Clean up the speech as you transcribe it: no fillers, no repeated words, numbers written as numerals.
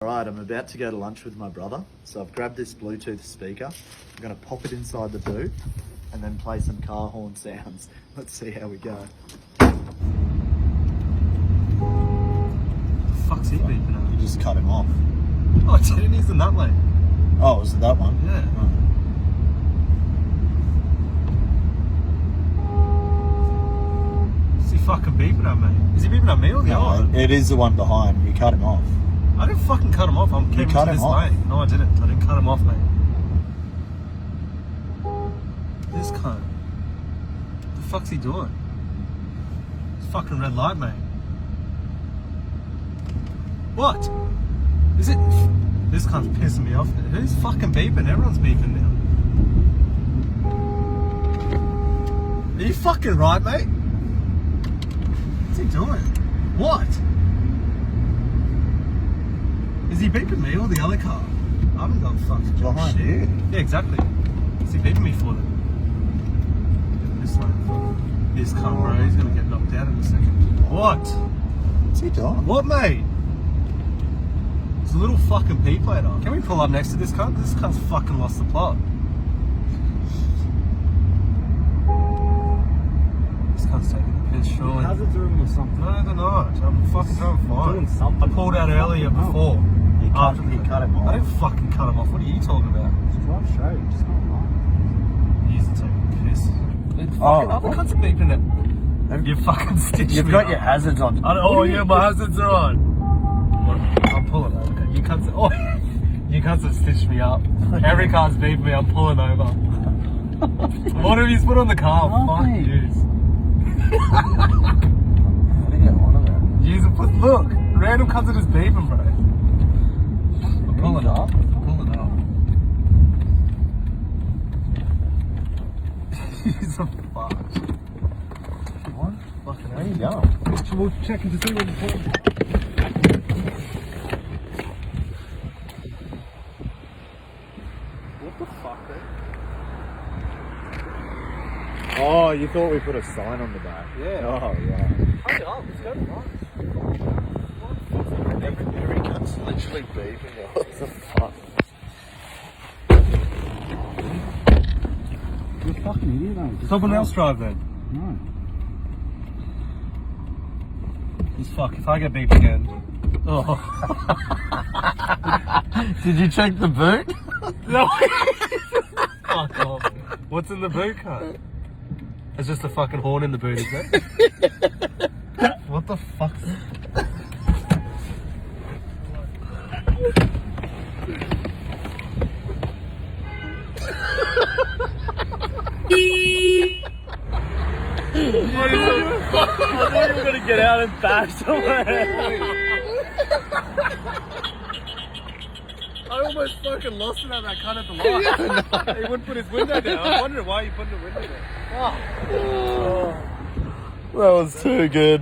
Alright, I'm about to go to lunch with my brother, so I've grabbed this Bluetooth speaker. I'm going to pop it inside the boot and then play some car horn sounds. Let's see how we go. The fuck's he beeping at? You just cut him off. Oh, it's he's in that way. Oh, was it that one? Yeah. Oh. Is he fucking beeping at me? Is he beeping at me or the other one? It is the one behind. You cut him off. I didn't fucking cut him off. I'm keeping cut to him this off. lane. No, I didn't. I didn't cut him off, mate. This cunt. What the fuck's he doing? It's fucking red light, mate. What? Is it? This cunt's pissing me off. Who's fucking beeping? Everyone's beeping now. Are you fucking right, mate? What's he doing? What? Is he beeping me or the other car? I haven't done fucking Behind shit. you. Yeah, exactly. Is he beeping me for them? This one. This cunt, bro. He's gonna get knocked out in a second. What? What's he doing? What, mate? It's a little fucking P plate on. Can we pull up next to this cunt? This cunt's fucking lost the plot. This cunt's taking the piss, surely. Hazards are or something. No, they're not. I'm fucking going fine. Doing something. I pulled out earlier before. You cut him off. I didn't fucking cut him off. What are you talking about? Just drive straight. Just can't lie. He's taking the piss. Oh. Other cunts are beeping it. You fucking stitched You've me got up. your hazards on. Oh yeah, my hazards are on. I'm pulling over. You cunts. Oh, you cunts have stitched me up. Every car's beeping me. I'm pulling over. What have you put on the car? Fuck Nothing. yous. What do you get on about? Yous have put. Look, random cunts are just beeping, bro. I'm pulling up. I'm pulling up. Yous are fucked. What? Fucking Where are you hell. going? We'll check to see what the point. What the fuck, man? Oh, you thought we put a sign on the back? Yeah. Oh, yeah. Hurry it up. Let's go to lunch. Every cunt's literally beeping. What the fuck? You're a fucking idiot, mate. Someone else drive then. No. Just fuck, if I get beeped again. Oh. Did you check the boot? No. Fuck off. What's in the boot, cunt? There's just a fucking horn in the boot, is it? What the fuck? I thought you were going to get out and bash somewhere. I almost fucking lost it at that cunt at the light. He wouldn't put his window down. I was wondering why you put the window down. That was too good.